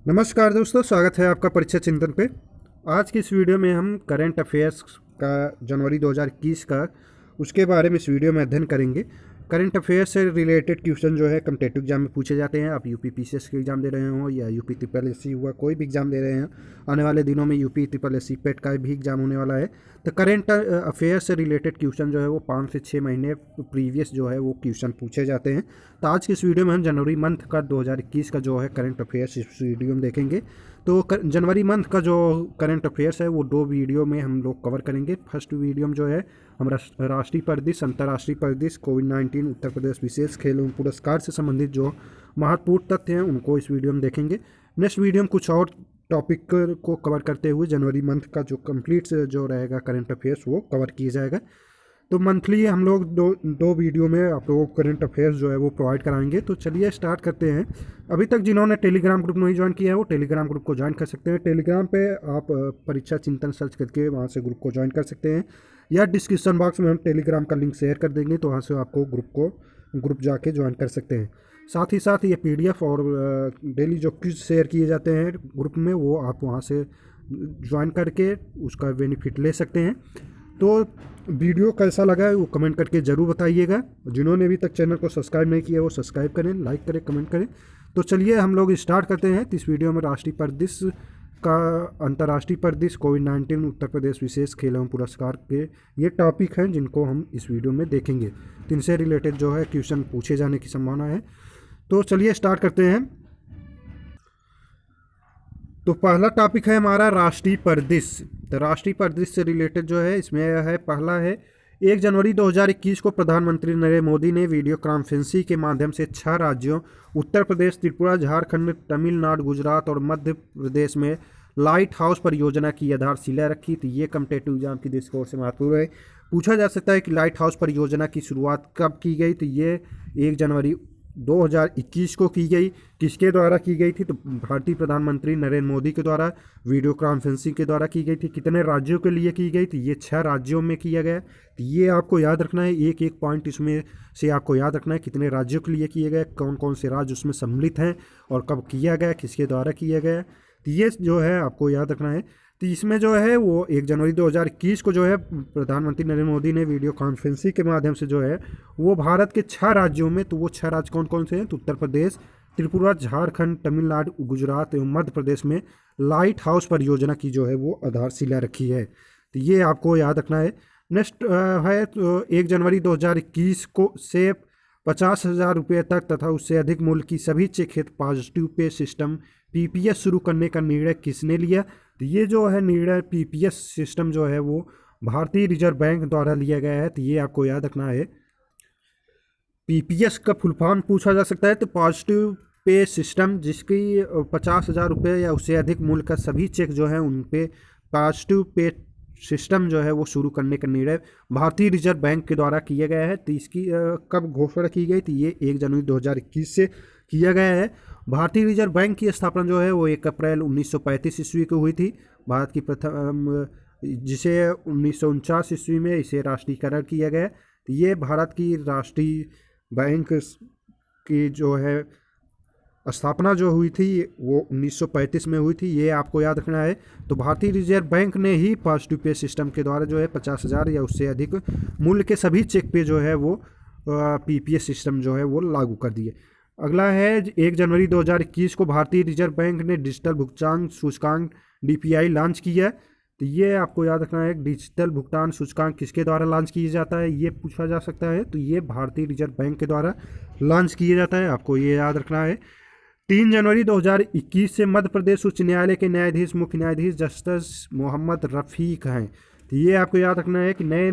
नमस्कार दोस्तों, स्वागत है आपका परीक्षा चिंतन पे। आज की इस वीडियो में हम करंट अफेयर्स का जनवरी 2021 का उसके बारे में इस वीडियो में अध्ययन करेंगे। करंट अफेयर्स से रिलेटेड क्वेश्चन जो है कम्पिटेटिव एग्जाम में पूछे जाते हैं। आप यूपी पीसीएस के एग्जाम दे रहे हो या यूपी ट्रिपल एससी हुआ, कोई भी एग्जाम दे रहे हैं, आने वाले दिनों में यूपी ट्रिपल एससी पेट का भी एग्जाम होने वाला है। तो करंट अफेयर्स से रिलेटेड क्वेश्चन जो है वो 5 से 6 महीने प्रीवियस जो है वो क्वेश्चन पूछे जाते हैं। तो आज की इस वीडियो में हम जनवरी मंथ का 2021 का जो है करंट अफेयर्स इस वीडियो में देखेंगे। तो जनवरी मंथ का जो करंट अफेयर्स है वो 2 वीडियो में हम लोग कवर करेंगे। फर्स्ट वीडियो में जो है हम राष्ट्रीय परिदृश्य, अंतर्राष्ट्रीय परिदृश्य, कोविड-19, उत्तर प्रदेश विशेष खेल एवं पुरस्कार से संबंधित जो महत्वपूर्ण तथ्य हैं उनको इस वीडियो में देखेंगे। नेक्स्ट वीडियो में कुछ और टॉपिक को कवर करते हुए जनवरी मंथ का जो कंप्लीट जो रहेगा करंट अफेयर्स वो कवर किया जाएगा। तो मंथली हम लोग दो वीडियो में आप लोगों को करंट अफेयर्स जो है वो प्रोवाइड कराएंगे। तो चलिए स्टार्ट करते हैं। अभी तक जिन्होंने टेलीग्राम ग्रुप नहीं ज्वाइन किया है वो टेलीग्राम ग्रुप को ज्वाइन कर सकते हैं। टेलीग्राम पे आप परीक्षा चिंतन सर्च करके वहाँ से ग्रुप को ज्वाइन कर सकते हैं, या डिस्क्रिप्शन बॉक्स में हम टेलीग्राम का लिंक शेयर कर देंगे, तो वहाँ से आपको ग्रुप जाके ज्वाइन कर सकते हैं। साथ ही साथ ये पीडीएफ और डेली जो क्विज शेयर किए जाते हैं ग्रुप में वो आप वहाँ से ज्वाइन करके उसका बेनिफिट ले सकते हैं। तो वीडियो कैसा लगा है वो कमेंट करके ज़रूर बताइएगा। जिन्होंने अभी तक चैनल को सब्सक्राइब नहीं किया वो सब्सक्राइब करें, लाइक करें, कमेंट करें। तो चलिए हम लोग स्टार्ट करते हैं। तो इस वीडियो में राष्ट्रीय परिदृश्य का, अंतर्राष्ट्रीय परिदृश्य, कोविड-19, उत्तर प्रदेश विशेष खेल एवं पुरस्कार के ये टॉपिक हैं जिनको हम इस वीडियो में देखेंगे। तो इनसे रिलेटेड जो है क्वेश्चन पूछे जाने की संभावना है। तो चलिए स्टार्ट करते हैं। तो पहला टॉपिक है हमारा राष्ट्रीय परिदृश्य। तो राष्ट्रीय परिदृश्य से रिलेटेड जो है इसमें है, पहला है 1 जनवरी 2021 को प्रधानमंत्री नरेंद्र मोदी ने वीडियो कॉन्फ्रेंसिंग के माध्यम से 6 राज्यों उत्तर प्रदेश, त्रिपुरा, झारखंड, तमिलनाडु, गुजरात और मध्य प्रदेश में लाइट हाउस परियोजना की आधारशिला रखी। तो ये कम्पिटेटिव एग्जाम की दृष्टिकोण से महत्वपूर्ण है। पूछा जा सकता है कि लाइट हाउस परियोजना की शुरुआत कब की गई। तो ये 1 जनवरी 2021 को की गई। किसके द्वारा की गई थी? तो भारतीय प्रधानमंत्री नरेंद्र मोदी के द्वारा वीडियो कॉन्फ्रेंसिंग के द्वारा की गई थी। कितने राज्यों के लिए की गई थी? ये 6 राज्यों में किया गया। तो ये आपको याद रखना है, एक एक पॉइंट इसमें से आपको याद रखना है कितने राज्यों के लिए किए गए, कौन कौन से राज्य उसमें सम्मिलित हैं और कब किया गया, किसके द्वारा किया गया। तो ये जो है आपको याद रखना है। तो इसमें जो है वो 1 जनवरी 2021 को जो है प्रधानमंत्री नरेंद्र मोदी ने वीडियो कॉन्फ्रेंसिंग के माध्यम से जो है वो भारत के 6 राज्यों में, तो वो 6 राज्य कौन कौन से हैं? तो उत्तर प्रदेश, त्रिपुरा, झारखंड, तमिलनाडु, गुजरात एवं मध्य प्रदेश में लाइट हाउस परियोजना की जो है वो आधारशिला रखी है। तो ये आपको याद रखना है। नेक्स्ट है तो 1 जनवरी 2021 को से 50,000 रुपये तक तथा उससे अधिक मूल्य की सभी चेक हेतु पॉजिटिव पे सिस्टम पीपीएस शुरू करने का निर्णय किसने लिया? तो ये जो है निर्णय पीपीएस सिस्टम जो है वो भारतीय रिजर्व बैंक द्वारा लिया गया है। तो ये आपको याद रखना है। पीपीएस का फुल फॉर्म पूछा जा सकता है। तो पॉजिटिव पे सिस्टम, जिसकी 50,000 रुपये या उससे अधिक मूल्य का सभी चेक जो है उन पे पॉजिटिव पे सिस्टम जो है वो शुरू करने का निर्णय भारतीय रिजर्व बैंक के द्वारा किया गया है। तो इसकी कब घोषणा की गई? तो ये 1 जनवरी 2021 से किया गया है। भारतीय रिजर्व बैंक की स्थापना जो है वो 1 अप्रैल 1935 ईस्वी को हुई थी। भारत की प्रथम, जिसे 1949 ईस्वी में इसे राष्ट्रीयकरण किया गया। तो ये भारत की राष्ट्रीय बैंक की जो है स्थापना जो हुई थी वो 1935 में हुई थी। ये आपको याद रखना है। तो भारतीय रिजर्व बैंक ने ही पॉजिटिव पे सिस्टम के द्वारा जो है 50,000 या उससे अधिक मूल्य के सभी चेक पे जो है वो पीपीएस सिस्टम जो है वो लागू कर दिए। अगला है 1 जनवरी 2021 को भारतीय रिजर्व बैंक ने डिजिटल भुगतान सूचकांक डीपीआई लॉन्च किया। तो ये आपको याद रखना है। डिजिटल भुगतान सूचकांक किसके द्वारा लॉन्च किया जाता है ये पूछा जा सकता है। तो ये भारतीय रिजर्व बैंक के द्वारा लॉन्च किया जाता है, आपको ये याद रखना है। 3 जनवरी 2021 से मध्य प्रदेश उच्च न्यायालय के न्यायाधीश मुख्य न्यायाधीश जस्टिस मोहम्मद रफ़ीक हैं। तो ये आपको याद रखना है कि नए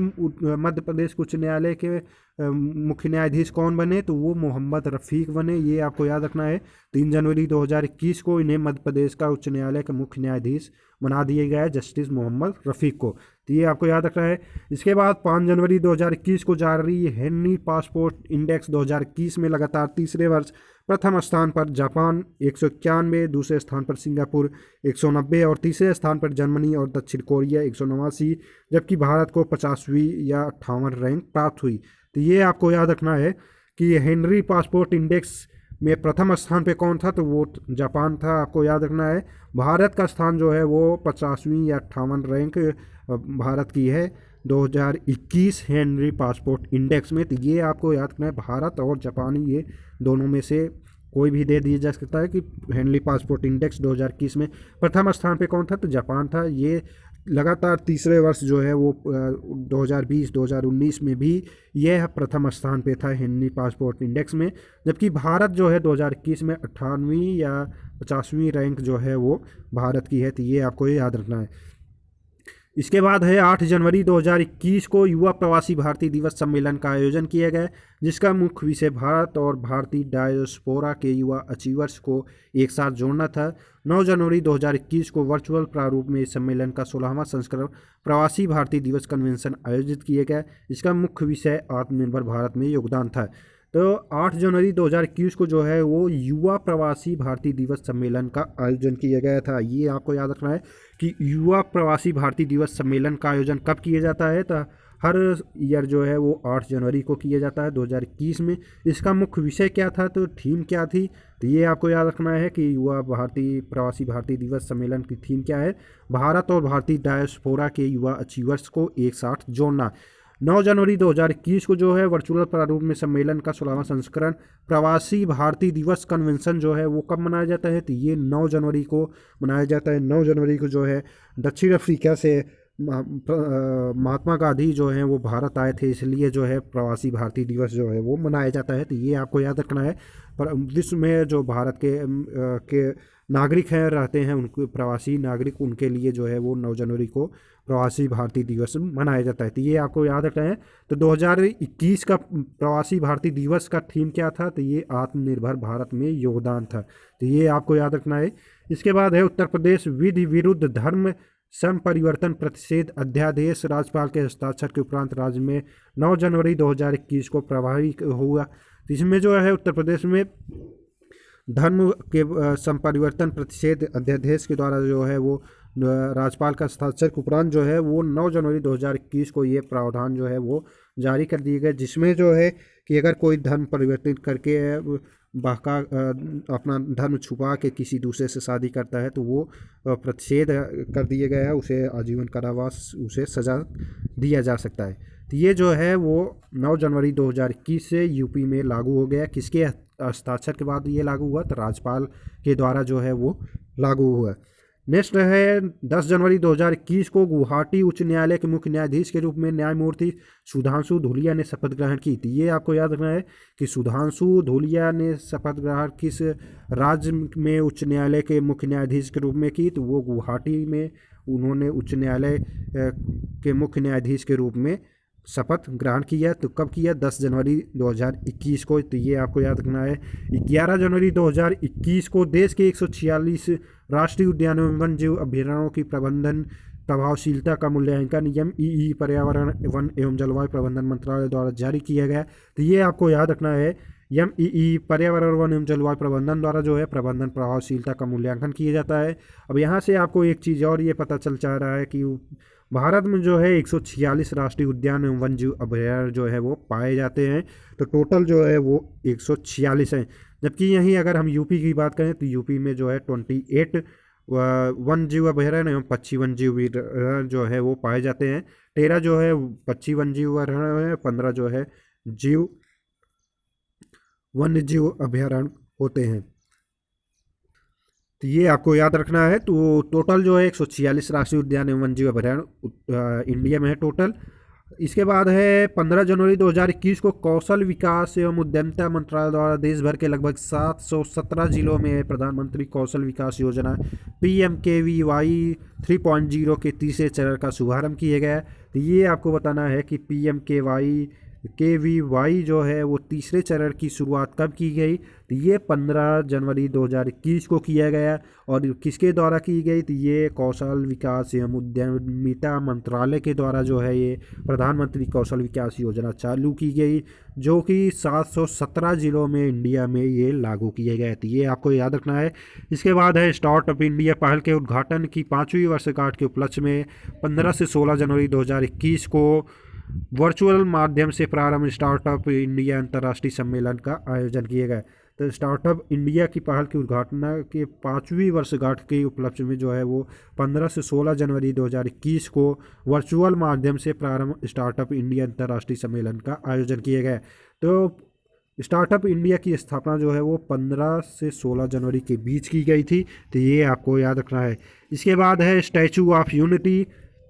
मध्य प्रदेश उच्च न्यायालय के मुख्य न्यायाधीश कौन बने? तो वो मोहम्मद रफ़ीक बने। ये आपको याद रखना है। 3 जनवरी 2021 को इन्हें मध्य प्रदेश का उच्च न्यायालय का मुख्य न्यायाधीश बना दिया गया है, जस्टिस मोहम्मद रफ़ीक को। तो ये आपको याद रखना है। इसके बाद 5 जनवरी 2021 को जारी हेनरी पासपोर्ट इंडेक्स 2021 में लगातार तीसरे वर्ष प्रथम स्थान पर जापान 191, दूसरे स्थान पर सिंगापुर 190 और तीसरे स्थान पर जर्मनी और दक्षिण कोरिया 189, जबकि भारत को 50वीं या 58 रैंक प्राप्त हुई। तो ये आपको याद रखना है कि हेनरी पासपोर्ट इंडेक्स में प्रथम स्थान पे कौन था, तो वो जापान था, आपको याद रखना है। भारत का स्थान जो है वो 50वीं या 58 रैंक भारत की है 2021 हेनरी पासपोर्ट इंडेक्स में। तो ये आपको याद रखना है, भारत और जापान ये दोनों में से कोई भी दे दिया जा सकता है कि हेनरी पासपोर्ट इंडेक्स 2021 में प्रथम स्थान पे कौन था, तो जापान था। ये लगातार तीसरे वर्ष जो है वो 2020-2019 में भी यह प्रथम स्थान पे था हेनरी पासपोर्ट इंडेक्स में, जबकि भारत जो है 2021 में 58वीं या 50वीं रैंक जो है वो भारत की है। तो ये आपको याद रखना है। इसके बाद है 8 जनवरी 2021 को युवा प्रवासी भारतीय दिवस सम्मेलन का आयोजन किया गया, जिसका मुख्य विषय भारत और भारतीय डायस्पोरा के युवा अचीवर्स को एक साथ जोड़ना था। 9 जनवरी 2021 को वर्चुअल प्रारूप में इस सम्मेलन का 16वां संस्करण प्रवासी भारतीय दिवस कन्वेंशन आयोजित किया गया। इसका मुख्य विषय आत्मनिर्भर भारत में योगदान था। तो 8 जनवरी 2021 को जो है वो युवा प्रवासी भारतीय दिवस सम्मेलन का आयोजन किया गया था। ये आपको याद रखना है कि युवा प्रवासी भारतीय दिवस सम्मेलन का आयोजन कब किया जाता है, तो हर ईयर जो है वो 8 जनवरी को किया जाता है 2021 में। इसका मुख्य विषय क्या था, तो थीम क्या थी, तो ये आपको याद रखना है कि युवा भारतीय प्रवासी भारतीय दिवस सम्मेलन की थीम क्या है, भारत और भारतीय डायस्पोरा के युवा अचीवर्स को एक साथ जोड़ना। 9 जनवरी 2021 को जो है वर्चुअल प्रारूप में सम्मेलन का 16वां संस्करण प्रवासी भारतीय दिवस कन्वेंशन जो है वो कब मनाया जाता है, तो ये 9 जनवरी को मनाया जाता है। 9 जनवरी को जो है दक्षिण अफ्रीका से महात्मा गांधी जो हैं वो भारत आए थे, इसलिए जो है प्रवासी भारतीय दिवस जो है वो मनाया जाता है। तो ये आपको याद रखना है। पर विश्व में जो भारत के नागरिक हैं रहते हैं, उनको प्रवासी नागरिक, उनके लिए जो है वो 9 जनवरी को प्रवासी भारतीय दिवस मनाया जाता है। तो ये आपको याद रखना है। तो 2021 का प्रवासी भारतीय दिवस का थीम क्या था, तो ये आत्मनिर्भर भारत में योगदान था। तो ये आपको याद रखना है। इसके बाद है उत्तर प्रदेश विधि विरुद्ध धर्म संपरिवर्तन प्रतिषेध अध्यादेश राज्यपाल के हस्ताक्षर के उपरांत राज्य में 9 जनवरी 2021 को प्रभावी हुआ। तो इसमें जो है उत्तर प्रदेश में धर्म के संपरिवर्तन प्रतिषेध अध्यादेश के द्वारा जो है वो राज्यपाल का हस्ताक्षर के उपरांत जो है वो 9 जनवरी 2021 को ये प्रावधान जो है वो जारी कर दिए गए, जिसमें जो है कि अगर कोई धर्म परिवर्तित करके बाका अपना धर्म छुपा के किसी दूसरे से शादी करता है तो वो प्रतिषेध कर दिया गया है, उसे आजीवन कारावास, उसे सज़ा दिया जा सकता है। तो ये जो है वो 9 जनवरी 2021 से यूपी में लागू हो गया। किसके हस्ताक्षर के बाद ये लागू हुआ, तो राज्यपाल के द्वारा जो है वो लागू हुआ। नेक्स्ट है 10 जनवरी 2021 को गुवाहाटी उच्च न्यायालय के मुख्य न्यायाधीश के रूप में न्यायमूर्ति सुधांशु धूलिया ने शपथ ग्रहण की थी। ये आपको याद रखना है कि सुधांशु धूलिया ने शपथ ग्रहण किस राज्य में उच्च न्यायालय के मुख्य न्यायाधीश के रूप में की, तो वो गुवाहाटी में उन्होंने उच्च न्यायालय के मुख्य न्यायाधीश के रूप में शपथ ग्रहण किया। तो कब किया, 10 जनवरी 2021 को। तो ये आपको याद रखना है। 11 जनवरी 2021 को देश के 146 राष्ट्रीय उद्यानों एवं वन्य जीव अभयारण्यों की प्रबंधन प्रभावशीलता का मूल्यांकन MII पर्यावरण वन एवं जलवायु प्रबंधन मंत्रालय द्वारा जारी किया गया। तो ये आपको याद रखना है, MII पर्यावरण वन एवं जलवायु प्रबंधन द्वारा जो है प्रबंधन प्रभावशीलता का मूल्यांकन किया जाता है। अब यहाँ से आपको एक चीज़ और ये पता चल जा रहा है कि भारत में जो है 146 राष्ट्रीय उद्यान एवं वन्य जीव अभयारण्य जो है वो पाए जाते हैं। तो टोटल जो है वो 146 हैं। जबकि यहीं अगर हम यूपी की बात करें तो यूपी में जो है 28 वन्य जीव अभयारण्य एवं पक्षी वन्य जीव जो है वो पाए जाते हैं। 13 जो है पक्षी वन्य जीव अभयारण्य है, 15 जो है वन्य जीव अभयारण्य होते हैं। तो ये आपको याद रखना है। तो टोटल जो है 146 राष्ट्रीय उद्यान एवं वन्य जीव अभयारण्य इंडिया में है टोटल। इसके बाद है 15 जनवरी 2021 को कौशल विकास एवं उद्यमिता मंत्रालय द्वारा देश भर के लगभग 717 जिलों में प्रधानमंत्री कौशल विकास योजना PMKVY 3.0 के तीसरे चरण का शुभारंभ किया गया। तो ये आपको बताना है कि PMKVY जो है वो तीसरे चरण की शुरुआत कब की गई, तो ये 15 जनवरी 2021 को किया गया। और किसके द्वारा की गई, तो ये कौशल विकास एवं उद्यमिता मंत्रालय के द्वारा जो है ये प्रधानमंत्री कौशल विकास योजना चालू की गई, जो कि 717 जिलों में इंडिया में ये लागू किए गए। तो ये आपको याद रखना है। इसके बाद है स्टार्टअप इंडिया पहल के उद्घाटन की 5वीं वर्षगांठ के उपलक्ष्य में 15 से 16 जनवरी 2021 को वर्चुअल माध्यम से प्रारंभ स्टार्टअप इंडिया अंतर्राष्ट्रीय सम्मेलन का आयोजन किया गया। तो स्टार्टअप इंडिया की पहल की उद्घाटन के 5वीं वर्षगांठ के उपलक्ष्य में जो है वो 15 से 16 जनवरी 2021 को वर्चुअल माध्यम से प्रारंभ स्टार्टअप इंडिया अंतर्राष्ट्रीय सम्मेलन का आयोजन किया गया। तो स्टार्टअप इंडिया की स्थापना जो है वो 15 से 16 जनवरी के बीच की गई थी, तो ये आपको याद रखना है। इसके बाद है स्टैचू ऑफ यूनिटी।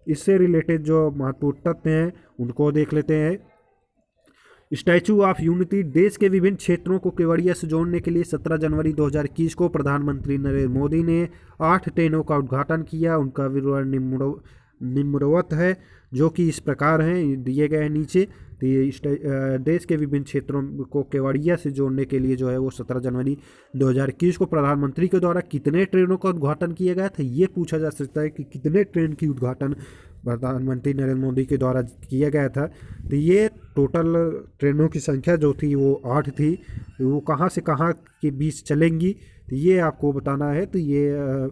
इससे रिलेटेड जो महत्वपूर्ण तथ्य हैं उनको देख लेते हैं। स्टैचू ऑफ यूनिटी देश के विभिन्न क्षेत्रों को केवड़िया से जोड़ने के लिए 17 जनवरी 2021 को प्रधानमंत्री नरेंद्र मोदी ने 8 ट्रेनों का उद्घाटन किया। उनका विवरण निम्नवत है, जो कि इस प्रकार हैं, दिए गए हैं नीचे। तो ये देश के विभिन्न क्षेत्रों को केवड़िया से जोड़ने के लिए जो है वो 17 जनवरी 2021 को प्रधानमंत्री के द्वारा कितने ट्रेनों का उद्घाटन किया गया था, ये पूछा जा सकता है कि कितने ट्रेन की उद्घाटन प्रधानमंत्री नरेंद्र मोदी के द्वारा किया गया था। तो ये टोटल ट्रेनों की संख्या जो थी वो 8 थी। वो कहाँ से कहाँ के बीच चलेंगी, तो ये आपको बताना है। तो ये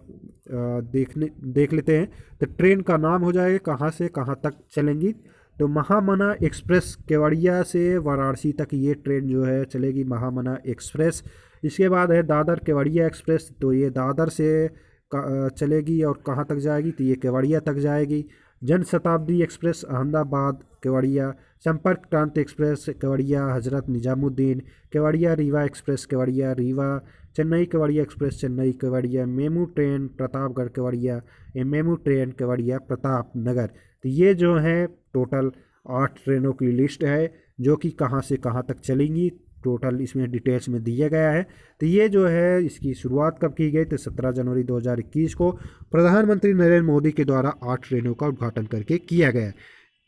देख लेते हैं। तो ट्रेन का नाम हो जाएगा कहाँ से कहाँ तक चलेंगी। तो महामना एक्सप्रेस केवड़िया से वाराणसी तक ये ट्रेन जो है चलेगी, महामना एक्सप्रेस। इसके बाद है दादर केवड़िया एक्सप्रेस। तो ये दादर से चलेगी और कहाँ तक जाएगी, तो ये केवड़िया तक जाएगी। जन शताब्दी एक्सप्रेस अहमदाबाद केवड़िया। संपर्क क्रांति express Kevadia Hazrat Nizamuddin. Kevadia Rewa express Kevadia Rewa. Chennai Kevadia express Chennai Kevadia. MEMU train Pratapgarh Kevadia. MEMU train Kevadia Pratapnagar. तो ये जो है टोटल 8 ट्रेनों की लिस्ट है जो कि कहाँ से कहाँ तक चलेंगी, टोटल इसमें डिटेल्स में दिया गया है। तो ये जो है इसकी शुरुआत कब की गई, तो 17 जनवरी 2021 को प्रधानमंत्री नरेंद्र मोदी के द्वारा 8 ट्रेनों का उद्घाटन करके किया गया।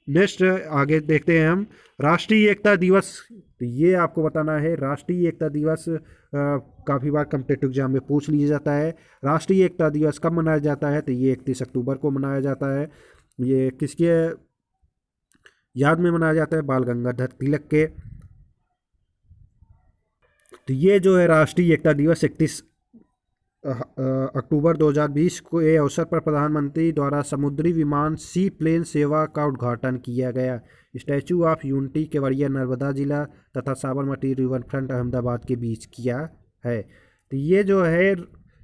नेक्स्ट आगे देखते हैं हम राष्ट्रीय एकता दिवस। तो ये आपको बताना है राष्ट्रीय एकता दिवस काफ़ी बार कॉम्पिटिटिव एग्जाम में पूछ लिया जाता है। राष्ट्रीय एकता दिवस कब मनाया जाता है, तो ये 31 अक्टूबर को मनाया जाता है। ये किसके याद में मनाया जाता है, बाल गंगाधर तिलक के। तो ये जो है राष्ट्रीय एकता दिवस 31 अक्टूबर 2020 को ये अवसर पर प्रधानमंत्री द्वारा समुद्री विमान सी प्लेन सेवा का उद्घाटन किया गया। Statue of unity Kevadia Narmada जिला तथा साबरमती रिवर फ्रंट अहमदाबाद के बीच किया है। तो ये जो है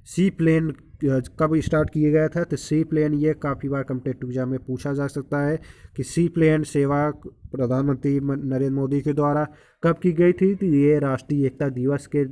सी प्लेन कब स्टार्ट किया गया था, तो सी प्लेन ये काफ़ी बार कॉम्पिटिटिव एग्जाम में पूछा जा सकता है कि सी प्लेन सेवा प्रधानमंत्री नरेंद्र मोदी के द्वारा कब की गई थी। तो ये राष्ट्रीय एकता दिवस के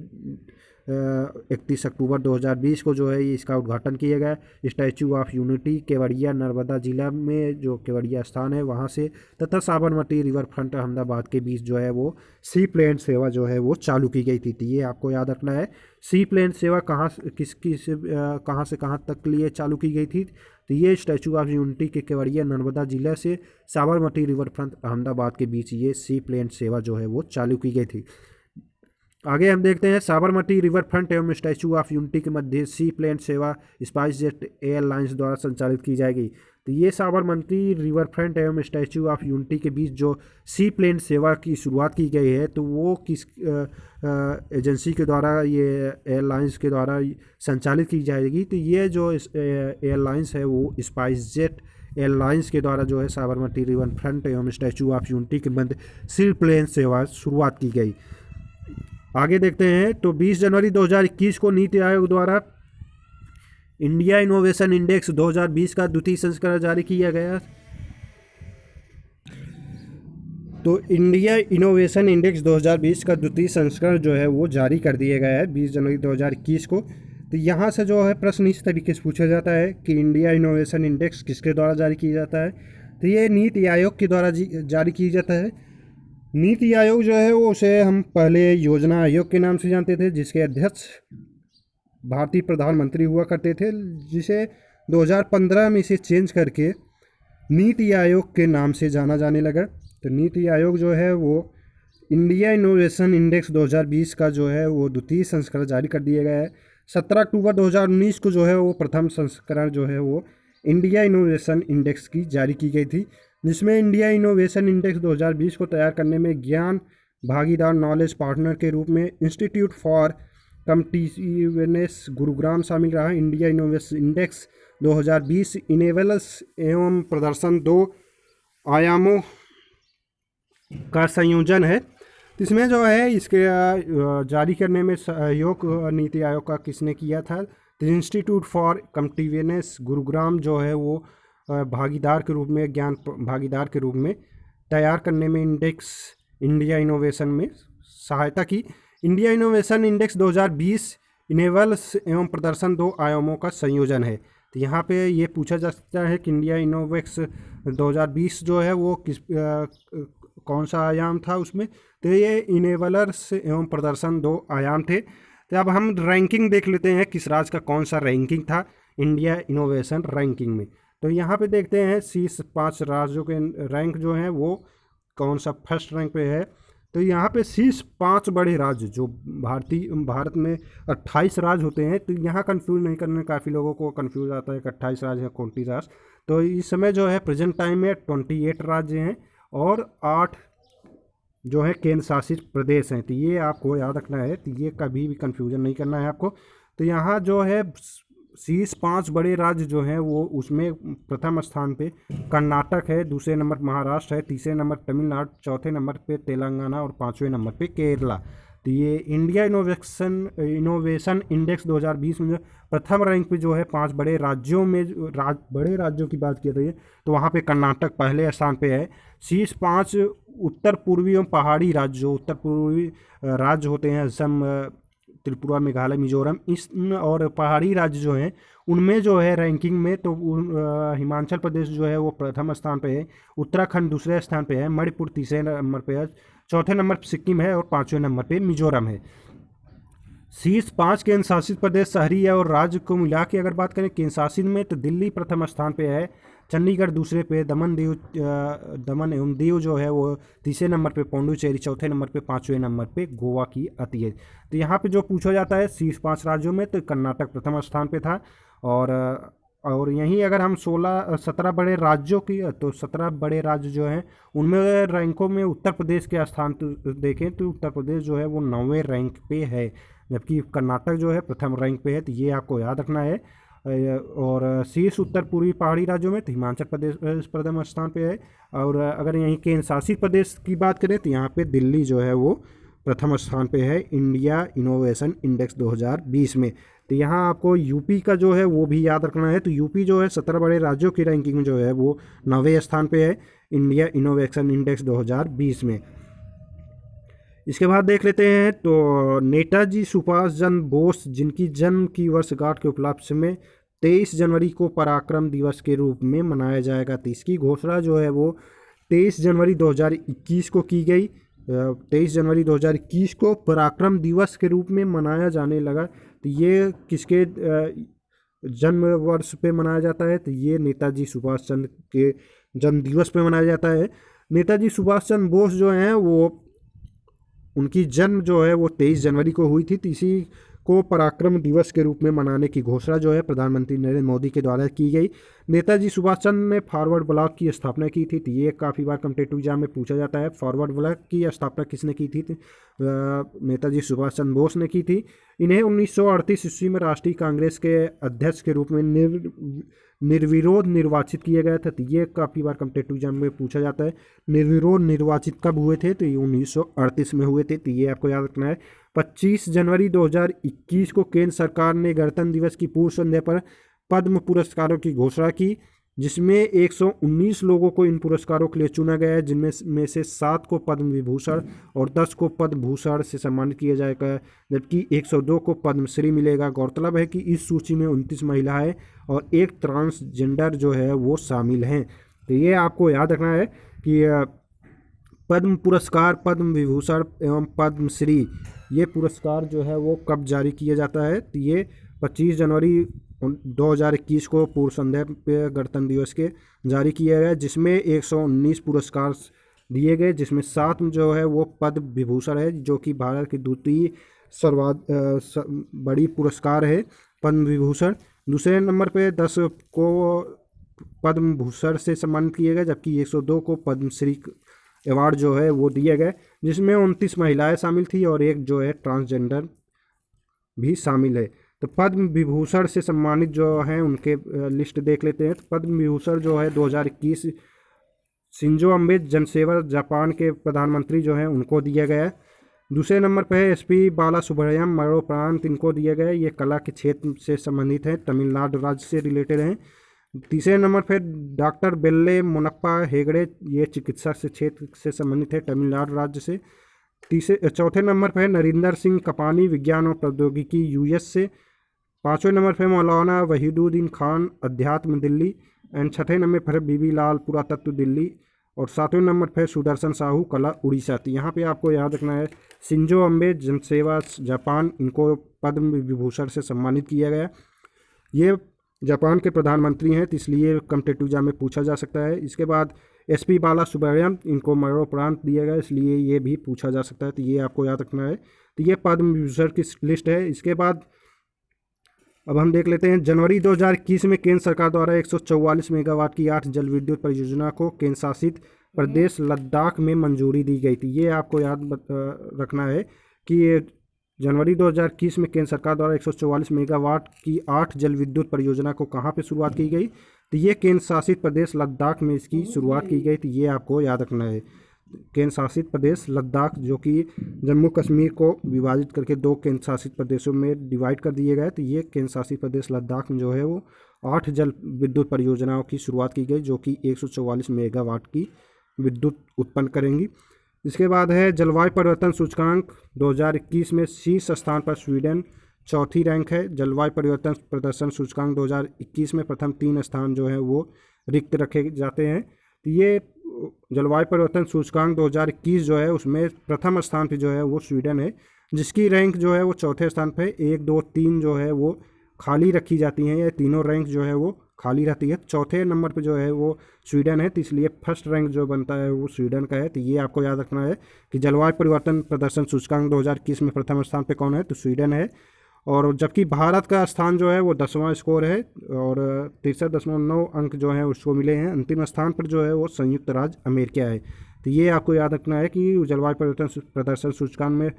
31 अक्टूबर 2020 को जो है ये इसका उद्घाटन किया गया। Statue of unity Kevadia Narmada जिला में जो केवड़िया स्थान है वहाँ से तथा साबरमती रिवर फ्रंट अहमदाबाद के बीच जो है वो सी प्लेन सेवा जो है वो चालू की गई थी। तो ये आपको याद रखना है सी प्लेन सेवा कहाँ से कहाँ तक के लिए चालू की गई थी। तो ये स्टैचू ऑफ यूनिटी के केवड़िया नर्मदा जिला से साबरमती रिवर फ्रंट अहमदाबाद के बीच ये सी प्लेन सेवा जो है वो चालू की गई थी। आगे हम देखते हैं साबरमती रिवर फ्रंट एवं स्टैचू ऑफ यूनिटी के मध्य सी प्लेन सेवा स्पाइस जेट एयरलाइंस द्वारा संचालित की जाएगी। तो ये साबरमती रिवर फ्रंट एवं स्टैचू ऑफ यूनिटी के बीच जो सी प्लेन सेवा की शुरुआत की गई है, तो वो किस एजेंसी के द्वारा, ये एयरलाइंस के द्वारा संचालित की जाएगी। तो ये जो एयरलाइंस है वो स्पाइस जेट एयरलाइंस के द्वारा जो है साबरमती रिवर फ्रंट एवं स्टैचू ऑफ यूनिटी के मध्य सी प्लेन सेवा शुरुआत की गई। आगे देखते हैं तो 20 जनवरी 2021 को नीति आयोग द्वारा इंडिया इनोवेशन इंडेक्स 2020 का द्वितीय संस्करण जारी किया गया। तो इंडिया इनोवेशन इंडेक्स 2020 का द्वितीय संस्करण जो है वो जारी कर दिया गया है 20 जनवरी 2021 को। तो यहाँ से जो है प्रश्न इस तरीके से पूछा जाता है कि इंडिया इनोवेशन इंडेक्स किसके द्वारा जारी किया जाता है, तो ये नीति आयोग के द्वारा जारी किया जाता है। नीति आयोग जो है वो उसे हम पहले योजना आयोग के नाम से जानते थे, जिसके अध्यक्ष भारतीय प्रधानमंत्री हुआ करते थे, जिसे 2015 में इसे चेंज करके नीति आयोग के नाम से जाना जाने लगा। तो नीति आयोग जो है वो इंडिया इनोवेशन इंडेक्स 2020 का जो है वो द्वितीय संस्करण जारी कर दिया गया है। 17 अक्टूबर 2019 को जो है वो प्रथम संस्करण जो है वो इंडिया इनोवेशन इंडेक्स की जारी की गई थी, जिसमें इंडिया इनोवेशन इंडेक्स 2020 को तैयार करने में ज्ञान भागीदार नॉलेज पार्टनर के रूप में इंस्टीट्यूट फॉर कम्पिटिटिवनेस गुरुग्राम शामिल रहा। इंडिया इनोवेशन इंडेक्स 2020 इनेबल्स एवं प्रदर्शन 2 आयामों का संयोजन है। तो इसमें जो है इसके जारी करने में सहयोग नीति आयोग का किसने किया था? The institute for competitiveness Gurugram जो है वो भागीदार के रूप में, ज्ञान भागीदार के रूप में तैयार करने में इंडेक्स इंडिया इनोवेशन में सहायता की। इंडिया इनोवेशन इंडेक्स 2020 इनेबल्स एवं प्रदर्शन दो आयामों का संयोजन है। तो यहाँ पे ये पूछा जा सकता है कि इंडिया इनोवेक्स 2020 जो है वो किस कौन सा आयाम था उसमें? तो ये इनेबलर्स एवं प्रदर्शन दो आयाम थे। तो अब हम रैंकिंग देख लेते हैं किस राज्य का कौन सा रैंकिंग था इंडिया इनोवेशन रैंकिंग में। तो यहाँ पे देखते हैं शीर्ष 5 राज्यों के रैंक जो हैं वो कौन सा फर्स्ट रैंक पे है। तो यहाँ पे शीर्ष 5 बड़े राज्य जो भारत में 28 राज्य होते हैं। तो यहाँ कंफ्यूज नहीं करना, काफ़ी लोगों को कंफ्यूज आता है कि 28 राज्य है कौन सी राज्य। तो इस समय जो है प्रेजेंट टाइम में 28 राज्य हैं और 8 जो है केंद्र शासित प्रदेश हैं। तो ये आपको याद रखना है, तो ये कभी भी कंफ्यूजन नहीं करना है आपको। तो यहाँ जो है शीर्ष 5 बड़े राज्य जो हैं वो उसमें प्रथम स्थान पे कर्नाटक है, दूसरे नंबर महाराष्ट्र है, तीसरे नंबर तमिलनाडु, चौथे नंबर पे तेलंगाना और 5वें नंबर पे केरला। तो ये इंडिया इनोवेशन इंडेक्स 2020 में जो प्रथम रैंक पे जो है 5 बड़े राज्यों में बड़े राज्यों की बात की रही है तो वहाँ पे कर्नाटक पहले स्थान पे है। शीर्ष 5 उत्तर पूर्वी एवं पहाड़ी राज्य जो उत्तर पूर्वी राज्य होते हैं, असम, त्रिपुरा, मेघालय, मिजोरम, इस और पहाड़ी राज्य जो हैं उनमें जो है रैंकिंग में तो हिमाचल प्रदेश जो है वो प्रथम स्थान पे है, उत्तराखंड दूसरे स्थान पे है, मणिपुर तीसरे नंबर पे है, चौथे नंबर पर सिक्किम है और 5वें नंबर पे मिजोरम है। शीर्ष 5 केंद्र शासित प्रदेश शहरी है और राज्य को मिला के अगर बात करें केंद्र शासित में तो दिल्ली प्रथम स्थान पे है, चंडीगढ़ दूसरे पे, दमन एवं दीव जो है वो तीसरे नंबर पे, पौंडुचेरी चौथे नंबर पे, 5वें नंबर पे गोवा की आती है। तो यहाँ पे जो पूछा जाता है शीर्ष 5 राज्यों में तो कर्नाटक प्रथम स्थान पे था। और यहीं अगर हम 17 बड़े राज्यों की तो 17 बड़े राज्य जो हैं उनमें रैंकों में उत्तर प्रदेश के स्थान तो देखें तो उत्तर प्रदेश जो है वो 9वें रैंक पे है, जबकि कर्नाटक जो है प्रथम रैंक पे है। तो ये आपको याद रखना है। और शीर्ष उत्तर पूर्वी पहाड़ी राज्यों में तो हिमाचल प्रदेश प्रथम स्थान पे है। और अगर यहीं केंद्र शासित प्रदेश की बात करें तो यहाँ पे दिल्ली जो है वो प्रथम स्थान पे है इंडिया इनोवेशन इंडेक्स 2020 में। तो यहाँ आपको यूपी का जो है वो भी याद रखना है। तो यूपी जो है 17 बड़े राज्यों की रैंकिंग में जो है वो 9वें स्थान पे है इंडिया इनोवेशन इंडेक्स 2020 में। इसके बाद देख लेते हैं तो नेताजी सुभाष चंद्र बोस जिनकी जन्म की वर्षगांठ के उपलक्ष्य में 23 जनवरी को पराक्रम दिवस के रूप में मनाया जाएगा। तो इसकी घोषणा जो है वो 23 जनवरी 2021 को की गई। 23 जनवरी 2021 को पराक्रम दिवस के रूप में मनाया जाने लगा। तो ये किसके जन्म वर्ष पे मनाया जाता है? तो ये नेताजी सुभाष चंद्र के जन्म दिवस पे मनाया जाता है। नेताजी सुभाष चंद्र बोस जो हैं वो उनकी जन्म जो है वो 23 जनवरी को हुई थी। तो इसी को पराक्रम दिवस के रूप में मनाने की घोषणा जो है प्रधानमंत्री नरेंद्र मोदी के द्वारा की गई। नेताजी सुभाष चंद्र ने फॉरवर्ड ब्लॉक की स्थापना की थी। तो ये काफ़ी बार कॉम्पिटिटिव एग्जाम में पूछा जाता है, फॉरवर्ड ब्लॉक की स्थापना किसने की थी? नेताजी सुभाष चंद्र बोस ने की थी। इन्हें 1938 ईस्वी में राष्ट्रीय कांग्रेस के अध्यक्ष के रूप में निर्विरोध निर्वाचित किया गया था। तो ये काफ़ी बार कॉम्पिटिटिव एग्जाम में पूछा जाता है निर्विरोध निर्वाचित कब हुए थे? तो ये 1938 में हुए थे। तो ये आपको याद रखना है। 25 जनवरी 2021 को केंद्र सरकार ने गणतंत्र दिवस की पूर्व संध्या पर पद्म पुरस्कारों की घोषणा की, जिसमें 119 लोगों को इन पुरस्कारों के लिए चुना गया है, जिनमें से 7 को पद्म विभूषण और 10 को पद्म भूषण से सम्मानित किया जाएगा, जबकि 102 को पद्मश्री मिलेगा। गौरतलब है कि इस सूची में 29 महिलाएं और एक ट्रांसजेंडर जो है वो शामिल हैं। तो ये आपको याद रखना है कि पद्म पुरस्कार, पद्म विभूषण एवं पद्मश्री ये पुरस्कार जो है वो कब जारी किया जाता है? तो ये 25 जनवरी 2021 को पूर्व संध्या पे गणतंत्र दिवस के जारी किया गया, जिसमें 119 पुरस्कार दिए गए, जिसमें 7 जो है वो पद्म विभूषण है, जो कि भारत की द्वितीय बड़ी पुरस्कार है पद्म विभूषण। दूसरे नंबर पे 10 को पद्म भूषण से सम्मानित किए गए, जबकि 102 को पद्मश्री अवार्ड जो है वो दिया गया, जिसमें 29 महिलाएं शामिल थी और एक जो है ट्रांसजेंडर भी शामिल है। तो पद्म विभूषण से सम्मानित जो हैं उनके लिस्ट देख लेते हैं। तो पद्म विभूषण जो है 2021 शिंजो अबे जनसेवा जापान के प्रधानमंत्री जो हैं उनको दिया गया है। दूसरे नंबर पे है एसपी बाला सुब्रमण्यम मरणोपरांत इनको दिए गए, ये कला के क्षेत्र से संबंधित हैं, तमिलनाडु राज्य से रिलेटेड हैं। तीसरे नंबर पे डॉक्टर बेल्ले मुनप्पा हेगड़े, ये चिकित्सा से क्षेत्र से संबंधित है, तमिलनाडु राज्य से। चौथे नंबर पे है नरिंदर सिंह कपानी, विज्ञान और प्रौद्योगिकी, यूएस से। पाँचवें नंबर पे मौलाना वहीदुद्दीन खान, अध्यात्म, दिल्ली। एंड छठे नंबर पर बीबी लाल, पुरातत्व, दिल्ली। और सातवें नंबर पर सुदर्शन साहू, कला, उड़ीसा। तो यहाँ पे आपको याद रखना है शिंजो अम्बे, जनसेवा, जापान, इनको पद्म विभूषण से सम्मानित किया गया। ये जापान के प्रधानमंत्री हैं, तो इसलिए कॉम्पिटिटिव एग्जाम में पूछा जा सकता है। इसके बाद एसपी बाला सुब्रमण्यम, इनको मरणोपरांत दिया गया, इसलिए ये भी पूछा जा सकता है, तो ये आपको याद रखना है। तो ये पद्म विभूषण की लिस्ट है। इसके बाद अब हम देख लेते हैं जनवरी 2021 में केंद्र सरकार द्वारा 144 मेगावाट की 8 जल विद्युत परियोजना को केंद्र शासित प्रदेश लद्दाख में मंजूरी दी गई थी। ये आपको याद रखना है कि जनवरी 2021 में केंद्र सरकार द्वारा 144 मेगावाट की 8 जल विद्युत परियोजना को कहाँ पे शुरुआत की गई, तो ये केंद्र शासित प्रदेश लद्दाख में इसकी शुरुआत की गई। तो ये आपको याद रखना है, केंद्र शासित प्रदेश लद्दाख, जो कि जम्मू कश्मीर को विभाजित करके 2 केंद्र शासित प्रदेशों में डिवाइड कर दिए गए। तो ये केंद्र शासित प्रदेश लद्दाख में जो है वो 8 जल विद्युत परियोजनाओं की शुरुआत की गई, जो कि 144 मेगावाट की विद्युत उत्पन्न करेंगी। इसके बाद है जलवायु परिवर्तन सूचकांक 2021 में शीर्ष स्थान पर स्वीडन, चौथी रैंक है। जलवायु परिवर्तन प्रदर्शन सूचकांक 2021 में प्रथम 3 स्थान जो है वो रिक्त रखे जाते हैं। तो ये जलवायु परिवर्तन सूचकांक 2021 जो है उसमें प्रथम स्थान पे जो है वो स्वीडन है, जिसकी रैंक जो है वो चौथे स्थान पे 1, 2, 3 जो है वो खाली रखी जाती हैं। ये तीनों रैंक जो है वो खाली रहती है। चौथे नंबर पे जो है वो स्वीडन है, तो इसलिए फर्स्ट रैंक जो बनता है वो स्वीडन का है। तो ये आपको याद रखना है कि जलवायु परिवर्तन प्रदर्शन सूचकांक 2021 में प्रथम स्थान पे कौन है, तो स्वीडन है। और जबकि भारत का स्थान जो है वो 10वां स्कोर है और 63.9 अंक जो हैं उसको मिले हैं। अंतिम स्थान पर जो है वो संयुक्त राज्य अमेरिका है। तो ये आपको याद रखना है कि जलवायु परिवर्तन प्रदर्शन सूचकांक में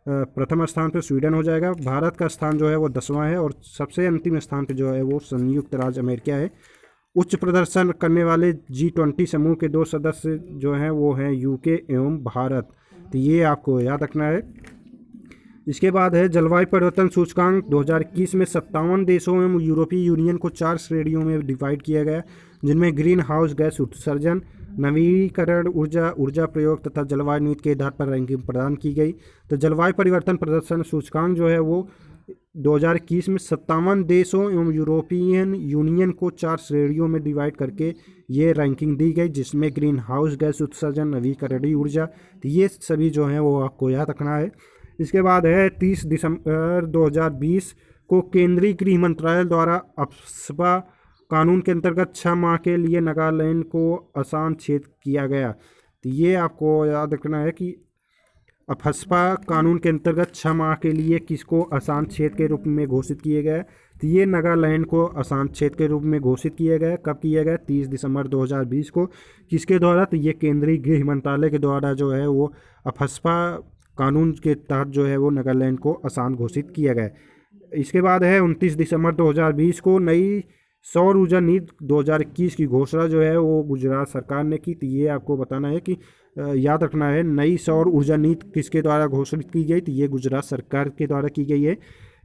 प्रथम स्थान पर स्वीडन हो जाएगा, भारत का स्थान जो है वो 10वां है और सबसे अंतिम स्थान पर जो है वो संयुक्त राज्य अमेरिका है। उच्च प्रदर्शन करने वाले G20 समूह के 2 सदस्य जो हैं वो हैं यूके एवं भारत। तो ये आपको याद रखना है। इसके बाद है जलवायु परिवर्तन सूचकांक 2021 में 57 देशों में यूरोपीय यूनियन को 4 श्रेणियों में डिवाइड किया गया, जिनमें ग्रीन हाउस गैस उत्सर्जन, नवीकरण ऊर्जा प्रयोग तथा जलवायु नीति के आधार पर रैंकिंग प्रदान की गई। तो जलवायु परिवर्तन प्रदर्शन सूचकांक जो है वो 2021 में 57 देशों एवं यूरोपियन यूनियन को 4 श्रेणियों में डिवाइड करके ये रैंकिंग दी गई, जिसमें ग्रीन हाउस गैस उत्सर्जन, नवीकरणीय ऊर्जा, तो ये सभी जो हैं वो आपको याद रखना है। इसके बाद है 30 दिसंबर 2020 को केंद्रीय गृह मंत्रालय द्वारा अफस्पा कानून के अंतर्गत 6 माह के लिए नागालैंड को आसान क्षेत्र किया गया। तो ये आपको याद रखना है कि अफस्पा कानून के अंतर्गत 6 माह के लिए किसको आसान क्षेत्र के रूप में घोषित किए गए, तो ये नागालैंड को आसान क्षेत्र के रूप में घोषित किया गया। कब किया गया, 30 दिसंबर 2020 को। किसके द्वारा, तो ये केंद्रीय गृह मंत्रालय के द्वारा जो है वो अफस्पा कानून के तहत जो है वो नागालैंड को आसान घोषित किया गया। इसके बाद है 29 दिसंबर 2020 को नई सौर ऊर्जा नीति 2021 की घोषणा जो है वो गुजरात सरकार ने की। तो ये आपको बताना है कि याद रखना है नई सौर ऊर्जा नीति किसके द्वारा घोषित की गई, तो ये गुजरात सरकार के द्वारा की गई है।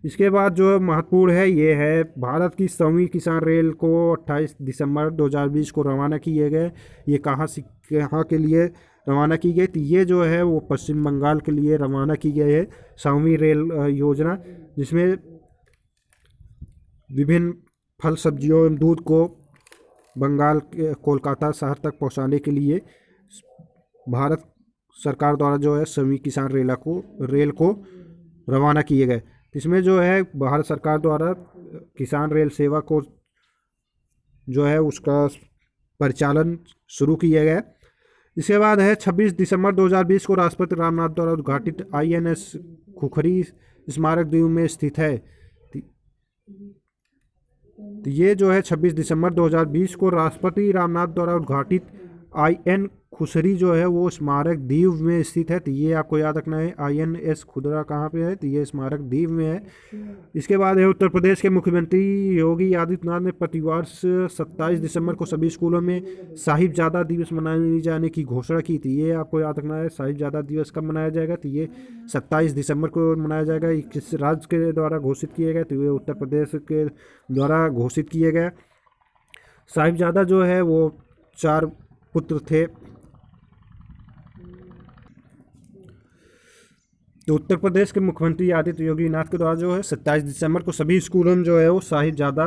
इसके बाद जो महत्वपूर्ण है ये है भारत की 7वीं किसान रेल को 28 दिसंबर 2020 को रवाना किए गए। ये कहाँ के लिए रवाना की गई, तो ये जो है वो पश्चिम बंगाल के लिए रवाना की गई है 7वीं रेल योजना, जिसमें विभिन्न फल, सब्जियों एवं दूध को बंगाल के कोलकाता शहर तक पहुंचाने के लिए भारत सरकार द्वारा जो है 7वीं किसान रेल को रवाना किए गए। इसमें जो है भारत सरकार द्वारा किसान रेल सेवा को जो है उसका परिचालन शुरू किया गया। इसके बाद है 26 दिसंबर 2020 को राष्ट्रपति रामनाथ द्वारा उद्घाटित INS खुखरी स्मारक द्वीप में स्थित है। तो ये जो है 26 दिसंबर 2020 को राष्ट्रपति रामनाथ द्वारा उद्घाटित IN खुसरी जो है वो स्मारक दीव में स्थित है, तो ये आपको याद रखना है। INS खुदरा कहाँ पे है, तो ये स्मारक दीव में है। इसके बाद है उत्तर प्रदेश के मुख्यमंत्री योगी आदित्यनाथ ने प्रतिवर्ष 27 दिसंबर को सभी स्कूलों में साहिबजादा दिवस मनाए जाने की घोषणा की थी। ये आपको याद रखना है। साहिबजादा दिवस कब मनाया जाएगा, तो ये 27 दिसंबर को मनाया जाएगा। ये किस राज्य के द्वारा घोषित किया गया, तो ये उत्तर प्रदेश के द्वारा घोषित किया गया। साहिबजादा जो है वो 4 पुत्र थे। तो उत्तर प्रदेश के मुख्यमंत्री आदित्य योगी नाथ के द्वारा जो है 27 दिसंबर को सभी स्कूलों में जो है वो साहिबजादा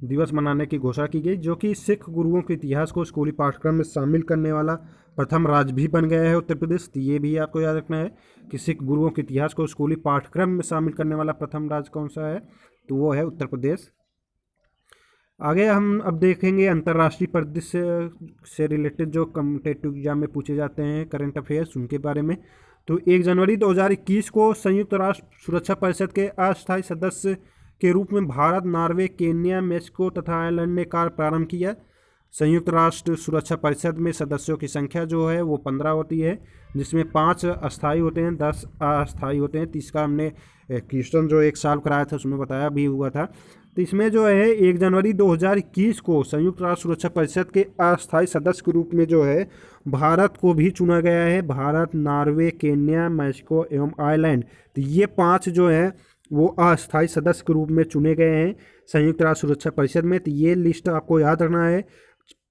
दिवस मनाने की घोषणा की गई, जो कि सिख गुरुओं के इतिहास को स्कूली पाठ्यक्रम में शामिल करने वाला प्रथम राज्य भी बन गया है उत्तर प्रदेश। तो ये भी आपको याद रखना है कि सिख गुरुओं के इतिहास को स्कूली पाठ्यक्रम में शामिल करने वाला प्रथम राज्य कौन सा है, तो वो है उत्तर प्रदेश। आगे हम अब देखेंगे अंतर्राष्ट्रीय परिदृश्य से रिलेटेड जो कॉम्पिटिटिव एग्जाम में पूछे जाते हैं करंट अफेयर्स, उनके बारे में। तो 1 जनवरी 2021 को संयुक्त राष्ट्र सुरक्षा परिषद के अस्थायी सदस्य के रूप में भारत, नॉर्वे, केन्या, मेक्सिको तथा आयरलैंड ने कार्य प्रारंभ किया। संयुक्त राष्ट्र सुरक्षा परिषद में सदस्यों की संख्या जो है वो 15 होती है, जिसमें 5 अस्थायी होते हैं, 10 अस्थायी होते हैं। तीसरा हमने क्वेश्चन जो 1 साल कराया था उसमें बताया भी हुआ था। तो इसमें जो है 1 जनवरी 2021 को संयुक्त राष्ट्र सुरक्षा परिषद के अस्थायी सदस्य के रूप में जो है भारत को भी चुना गया है। भारत, नॉर्वे, केन्या, मेक्सिको एवं आयरलैंड, तो ये 5 जो है वो अस्थायी सदस्य के रूप में चुने गए हैं संयुक्त राष्ट्र सुरक्षा परिषद में। तो ये लिस्ट आपको याद रखना है,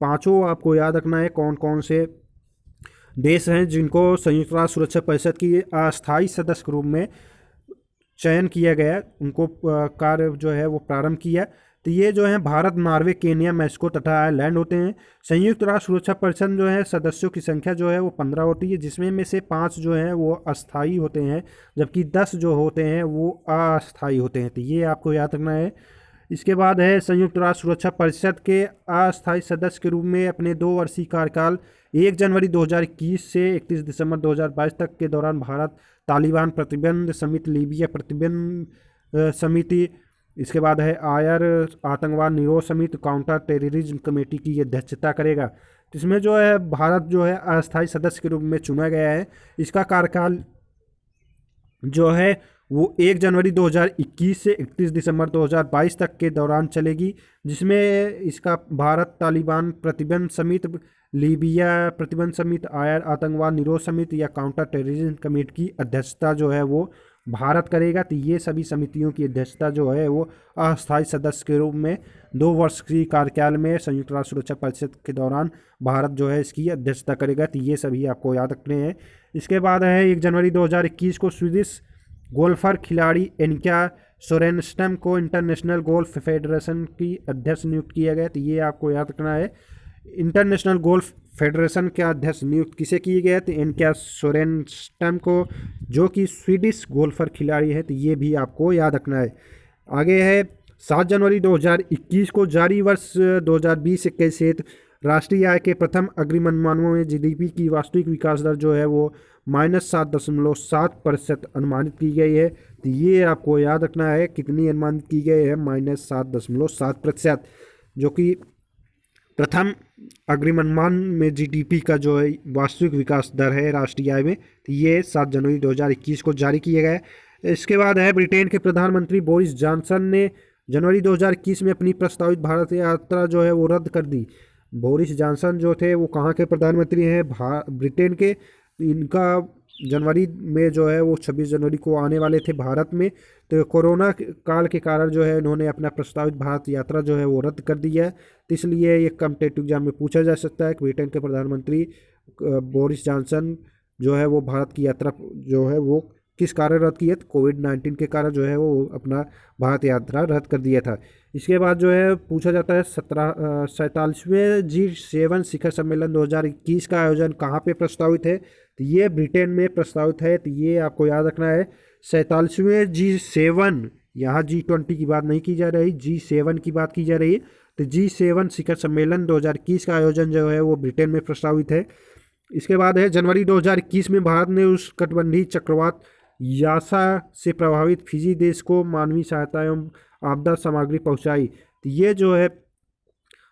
5 आपको याद रखना है कौन कौन से देश हैं जिनको संयुक्त राष्ट्र सुरक्षा परिषद की अस्थायी सदस्य के रूप में चयन किया गया, उनको कार्य जो है वो प्रारंभ किया। तो ये जो है भारत, नॉर्वे, केन्या, मेक्सिको तथा आयरलैंड होते हैं। संयुक्त राष्ट्र सुरक्षा परिषद जो है सदस्यों की संख्या जो है वो 15 होती है, जिसमें में से 5 जो हैं वो अस्थायी होते हैं, जबकि 10 जो होते हैं वो अस्थायी होते हैं। तो ये आपको याद रखना है। इसके बाद है संयुक्त राष्ट्र सुरक्षा परिषद के अस्थायी सदस्य के रूप में अपने 2 वर्षीय कार्यकाल 1 जनवरी 2021 से 31 दिसंबर 2022 तक के दौरान भारत तालिबान प्रतिबंध समिति, लीबिया प्रतिबंध समिति, इसके बाद है आयर आतंकवाद निरोध समिति, काउंटर टेररिज्म कमेटी की अध्यक्षता करेगा। इसमें जो है भारत जो है अस्थायी सदस्य के रूप में चुना गया है। इसका कार्यकाल जो है वो 1 जनवरी 2021 से 31 दिसंबर 2022 तक के दौरान चलेगी, जिसमें इसका भारत तालिबान प्रतिबंध समिति, लीबिया प्रतिबंध समिति, आयर आतंकवाद निरोध समिति या काउंटर टेररिज्म कमेटी की अध्यक्षता जो है वो भारत करेगा। तो ये सभी समितियों की अध्यक्षता जो है वो अस्थायी सदस्य के रूप में 2 वर्ष की कार्यकाल में संयुक्त राष्ट्र सुरक्षा परिषद के दौरान भारत जो है इसकी अध्यक्षता करेगा। तो ये सभी आपको याद रखने हैं। इसके बाद है 1 जनवरी 2021 को स्वीडिश गोल्फर खिलाड़ी एनिका सोरेनस्टम को इंटरनेशनल गोल्फ फेडरेशन की अध्यक्ष नियुक्त किया गया। तो ये आपको याद रखना है। इंटरनेशनल गोल्फ फेडरेशन के अध्यक्ष नियुक्त किसे किए गए, तो एनिका सोरेनस्टम को, जो कि स्वीडिश गोल्फर खिलाड़ी है। तो ये भी आपको याद रखना है। आगे है 7 जनवरी 2021 को जारी वर्ष 2020-21 हेतु राष्ट्रीय आय के प्रथम अग्रिम अनुमानों में GDP की वास्तविक विकास दर जो है वो -7.7% अनुमानित की गई है। तो ये आपको याद रखना है कितनी अनुमानित की गई है, -7.7%, जो कि प्रथम अग्रिम अनुमान में GDP का जो है वास्तविक विकास दर है राष्ट्रीय आय में। तो ये 7 जनवरी 2021 को जारी किया गया है। इसके बाद है ब्रिटेन के प्रधानमंत्री बोरिस जॉनसन ने जनवरी 2021 में अपनी प्रस्तावित भारत यात्रा जो है वो रद्द कर दी। बोरिस जॉनसन जो थे वो कहाँ के प्रधानमंत्री हैं, ब्रिटेन के। इनका जनवरी में जो है वो 26 जनवरी को आने वाले थे भारत में। तो कोरोना काल के कारण जो है इन्होंने अपना प्रस्तावित भारत यात्रा जो है वो रद्द कर दिया है। तो इसलिए ये कॉम्पिटिटिव एग्जाम में पूछा जा सकता है कि ब्रिटेन के प्रधानमंत्री बोरिस जॉनसन जो है वो भारत की यात्रा जो है वो किस कारण रद्द की है, तो कोविड-19 के कारण जो है वो अपना भारत यात्रा रद्द कर दिया था। इसके बाद जो है पूछा जाता है 47वें G7 शिखर सम्मेलन 2021 का आयोजन कहाँ पे प्रस्तावित है, तो ये ब्रिटेन में प्रस्तावित है। तो ये आपको याद रखना है। 47वें G7, यहाँ G20 की बात नहीं की जा रही, G7 की बात की जा रही है। तो G7 शिखर सम्मेलन 2021 का आयोजन जो है वो ब्रिटेन में प्रस्तावित है। इसके बाद है जनवरी 2021 में भारत ने उष्णकटिबंधीय चक्रवात यासा से प्रभावित फिजी देश को मानवीय सहायता एवं आपदा सामग्री पहुंचाई। तो ये जो है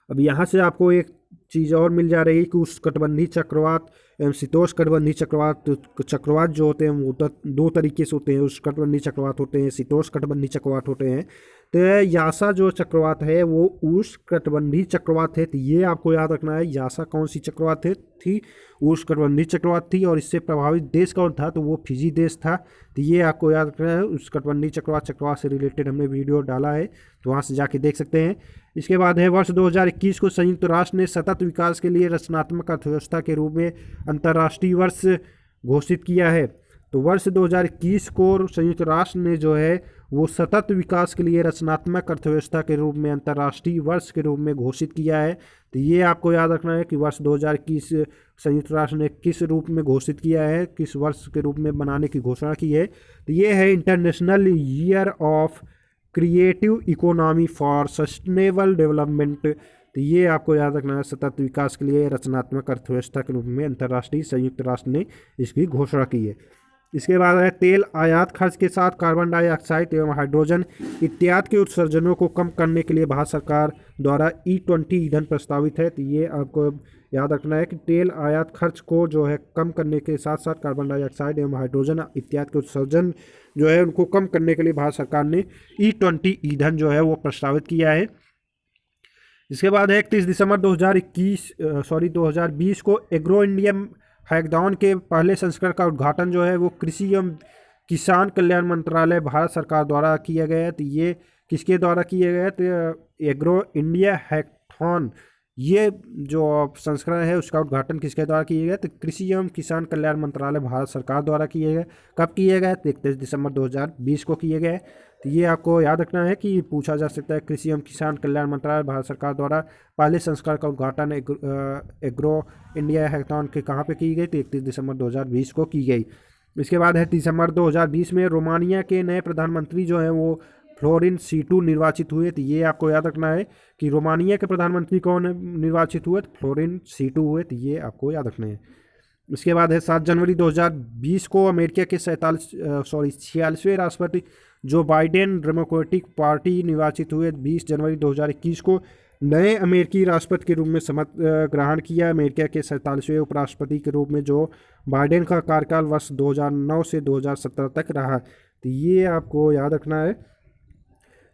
अब यहाँ से आपको एक चीज़ और मिल जा रही है कि उष्णकटिबंधीय चक्रवात एवं शीतोष्णकटिबंधीय चक्रवात चक्रवात जो होते हैं वो दो तरीके से होते हैं। उष्णकटिबंधीय चक्रवात होते हैं, शीतोष्णकटिबंधीय चक्रवात होते हैं। तो यासा जो चक्रवात है वो उष्णकटिबंधीय चक्रवात है। तो ये आपको याद रखना है, यासा कौन सी चक्रवात थी, उष्णकटिबंधीय चक्रवात थी। और इससे प्रभावित देश कौन था, तो वो फिजी देश था। तो ये आपको याद रखना है। उष्णकटिबंधीय चक्रवात से रिलेटेड हमने वीडियो डाला है, तो वहाँ से जाके देख सकते हैं। इसके बाद है वर्ष 2021 को संयुक्त राष्ट्र ने सतत विकास के लिए रचनात्मक अर्थव्यवस्था के रूप में अंतर्राष्ट्रीय वर्ष घोषित किया है। तो वर्ष 2021 को संयुक्त राष्ट्र ने जो है वो सतत विकास के लिए रचनात्मक अर्थव्यवस्था के रूप में अंतर्राष्ट्रीय वर्ष के रूप में घोषित किया है। तो ये आपको याद रखना है कि वर्ष 2021 संयुक्त राष्ट्र ने किस रूप में घोषित किया है, किस वर्ष के रूप में बनाने की घोषणा की है। तो ये है international year of creative economy for sustainable development. तो ये आपको याद रखना है, सतत विकास के लिए रचनात्मक अर्थव्यवस्था के रूप में अंतर्राष्ट्रीय संयुक्त राष्ट्र ने इसकी घोषणा की है। इसके बाद है तेल आयात खर्च के साथ कार्बन डाइऑक्साइड एवं हाइड्रोजन इत्यादि के उत्सर्जनों को कम करने के लिए भारत सरकार द्वारा E20 ईंधन प्रस्तावित है। तो ये आपको याद रखना है कि तेल आयात खर्च को जो है कम करने के साथ साथ कार्बन डाइऑक्साइड एवं हाइड्रोजन इत्यादि के उत्सर्जन जो है उनको कम करने के लिए भारत सरकार ने E20 ईंधन जो है वो प्रस्तावित किया है। इसके बाद है 31 दिसंबर 2020 को एग्रो इंडिया हैकथॉन के पहले संस्करण का उद्घाटन जो है वो कृषि एवं किसान कल्याण मंत्रालय भारत सरकार द्वारा किया गया है। तो ये किसके द्वारा किया गया है, तो एग्रो इंडिया हैकथॉन ये जो संस्करण है उसका उद्घाटन किसके द्वारा किया गया, तो कृषि एवं किसान कल्याण मंत्रालय भारत सरकार द्वारा किया गया। कब किया गया, तो 31 दिसंबर 2020 को किया गया। तो ये आपको याद रखना है कि पूछा जा सकता है कृषि एवं किसान कल्याण मंत्रालय भारत सरकार द्वारा पहले संस्करण का उद्घाटन एग्रो इंडिया हैकथॉन के कहाँ पे की गई, तो 31 दिसंबर 2020 को की गई। इसके बाद है दिसंबर 2020 में रोमानिया के नए प्रधानमंत्री जो हैं वो फ्लोरिन सीटू निर्वाचित हुए। तो ये आपको याद रखना है कि रोमानिया के प्रधानमंत्री कौन निर्वाचित हुए, तो फ्लोरिन सीटू हुए। तो ये आपको याद रखना है। इसके बाद है 7 जनवरी 2020 को अमेरिका के 46वें राष्ट्रपति जो बाइडेन डेमोक्रेटिक पार्टी निर्वाचित हुए। 20 जनवरी 2021 को नए अमेरिकी राष्ट्रपति के रूप में शपथ ग्रहण किया। अमेरिका के 47वें उपराष्ट्रपति के रूप में जो बाइडेन का कार्यकाल वर्ष 2009 से 2017 तक रहा। तो ये आपको याद रखना है।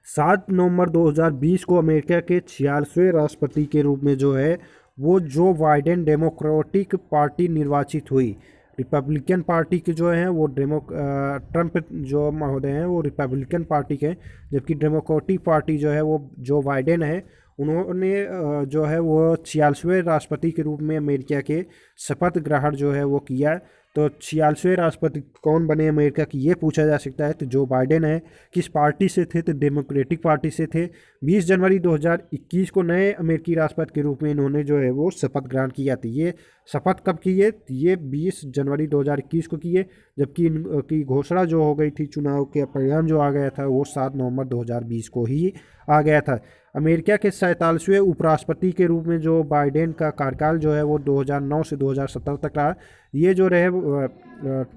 7 नवंबर 2020 को अमेरिका के 46वें राष्ट्रपति के रूप में जो है वो जो बाइडेन डेमोक्रेटिक पार्टी निर्वाचित हुई। रिपब्लिकन पार्टी के जो हैं वो ट्रम्प जो महोदय हैं वो रिपब्लिकन पार्टी के, जबकि डेमोक्रेटिक पार्टी जो है वो जो बाइडेन है उन्होंने जो है वो 46वें राष्ट्रपति के रूप में अमेरिका के शपथ ग्रहण जो है वो किया। तो 46वें राष्ट्रपति कौन बने अमेरिका की, ये पूछा जा सकता है। तो जो बाइडेन है किस पार्टी से थे, तो डेमोक्रेटिक पार्टी से थे। 20 जनवरी 2021 को नए अमेरिकी राष्ट्रपति के रूप में इन्होंने जो है वो शपथ ग्रहण किया। तो ये शपथ कब किए, तो ये 20 जनवरी 2021 को किए, जबकि इनकी घोषणा जो हो गई थी, चुनाव के परिणाम जो आ गया था वो 7 नवंबर 2020 को ही आ गया था। अमेरिका के 47वें उपराष्ट्रपति के रूप में जो बाइडेन का कार्यकाल जो है वो 2009 से 2017 तक रहा। ये जो रहे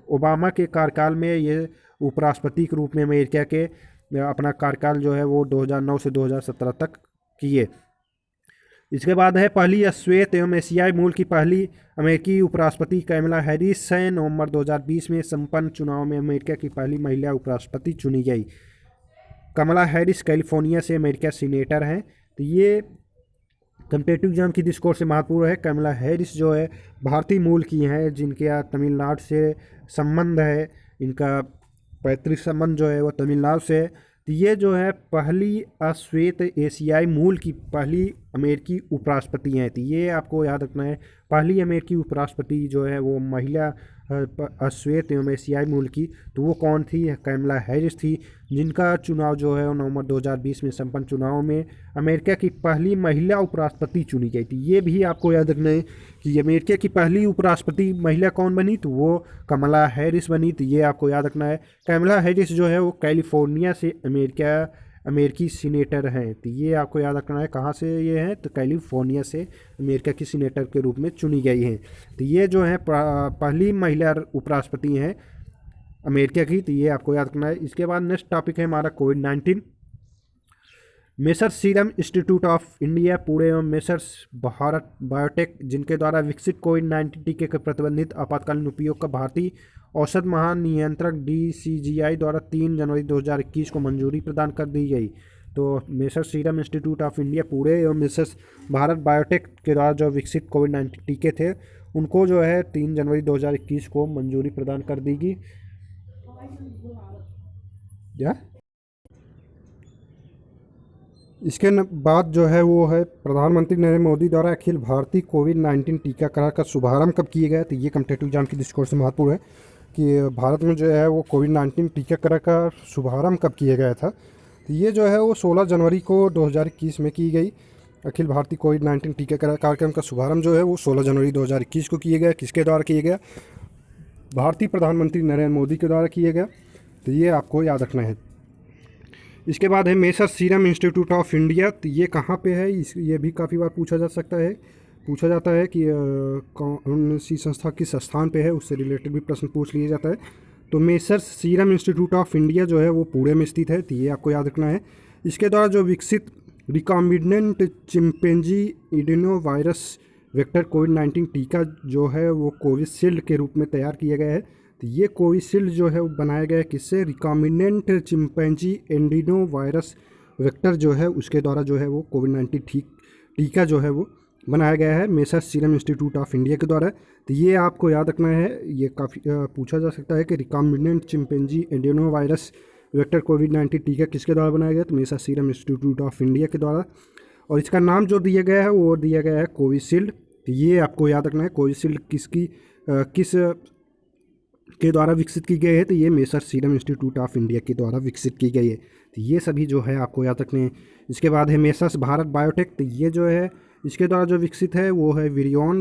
ओबामा के कार्यकाल में ये उपराष्ट्रपति के रूप में अमेरिका के अपना कार्यकाल जो है वो 2009 से 2017 तक किए। इसके बाद है पहली श्वेत एवं एशियाई मूल की पहली अमेरिकी उपराष्ट्रपति कैमला हैरिस है। नवंबर 2020 में संपन्न चुनाव में अमेरिका की पहली महिला उपराष्ट्रपति चुनी गई। कमला हैरिस कैलिफोर्निया से अमेरिका सीनेटर हैं। तो ये कम्पिटिटिव एग्जाम की दृष्टिकोण से महत्वपूर्ण है। कमला हैरिस जो है भारतीय मूल की हैं, जिनके यहाँ तमिलनाडु से संबंध है, इनका पैतृक संबंध जो है वो तमिलनाडु से है। तो ये जो है पहली अश्वेत एशियाई मूल की पहली अमेरिकी उपराष्ट्रपति हैं। तो ये आपको याद रखना है, पहली अमेरिकी उपराष्ट्रपति जो है वो महिला अश्वेत एवं एशियाई मूल की, तो वो कौन थी, कैमला हैरिस थी, जिनका चुनाव जो है नवंबर 2020 में संपन्न चुनाव में अमेरिका की पहली महिला उपराष्ट्रपति चुनी गई थी। ये भी आपको याद रखना है कि अमेरिका की पहली उपराष्ट्रपति महिला कौन बनी, तो वो कमला हैरिस बनी। तो ये आपको याद रखना है। कैमला हैरिस जो है वो कैलिफोर्निया से अमेरिकी सीनेटर हैं। तो ये आपको याद रखना है, कहाँ से ये हैं, तो कैलिफोर्निया से अमेरिका की सीनेटर के रूप में चुनी गई हैं। तो ये जो है पहली महिला उपराष्ट्रपति हैं अमेरिका की। तो ये आपको याद रखना है। इसके बाद नेक्स्ट टॉपिक है हमारा कोविड-19। Messrs serum institute of India Pune एवं मेसर्स भारत बायोटेक जिनके द्वारा विकसित कोविड-19 टीके के प्रतिबंधित आपातकालीन उपयोग का भारतीय औषध महानियंत्रक DCGI द्वारा 3 जनवरी 2021 को मंजूरी प्रदान कर दी गई। तो Messrs serum institute of India Pune एवं मेसर्स भारत बायोटेक के द्वारा जो विकसित कोविड-19 टीके थे उनको जो है 3 जनवरी 2021 को मंजूरी प्रदान कर दी गई। इसके बाद जो है वो है प्रधानमंत्री नरेंद्र मोदी द्वारा अखिल भारतीय कोविड-19 टीकाकरण का शुभारंभ कब किया गया। तो ये कॉम्पिटिटिव एग्जाम की दृष्टिकोण से महत्वपूर्ण है कि भारत में जो है वो कोविड-19 टीकाकरण का शुभारंभ कब किया गया था। तो ये जो है वो 16 जनवरी को 2021 में की गई। अखिल भारतीय कोविड-19 टीकाकरण कार्यक्रम का शुभारंभ जो है वो 16 जनवरी 2021 को किया गया। किसके द्वारा किया गया? भारतीय प्रधानमंत्री नरेंद्र मोदी के द्वारा किया गया। तो ये आपको याद रखना है। इसके बाद है messrs serum institute of India. तो ये कहाँ पे है? ये भी काफ़ी बार पूछा जाता है कि कौन सी संस्था किस स्थान पे है, उससे रिलेटेड भी प्रश्न पूछ लिया जाता है। तो Messrs serum institute of India जो है वो पुणे में स्थित है। तो ये आपको याद रखना है। इसके द्वारा जो विकसित recombinant chimpanzee adeno virus vector कोविड-19 टीका जो है वो कोविशील्ड के रूप में तैयार किया गया है। तो ये कोविशील्ड जो है वो बनाया गया है किससे? Recombinant chimpanzee adeno virus vector जो है उसके द्वारा जो है वो कोविड-19 टीका जो है वो बनाया गया है messrs serum institute of India के द्वारा। तो ये आपको याद रखना है। ये काफ़ी पूछा जा सकता है कि recombinant chimpanzee adeno virus vector कोविड-19 टीका किसके द्वारा बनाया गया? तो Messrs serum institute of India के द्वारा। और इसका नाम जो दिया गया है वो दिया गया है कोविशील्ड। तो ये आपको याद रखना है। कोविशील्ड किस के द्वारा विकसित की गई है? तो ये messrs serum institute of India के द्वारा विकसित की गई है। तो ये सभी जो है आपको याद रखने हैं। इसके बाद है मेसर्स भारत बायोटेक। तो ये जो है इसके द्वारा जो विकसित है वो है विरियॉन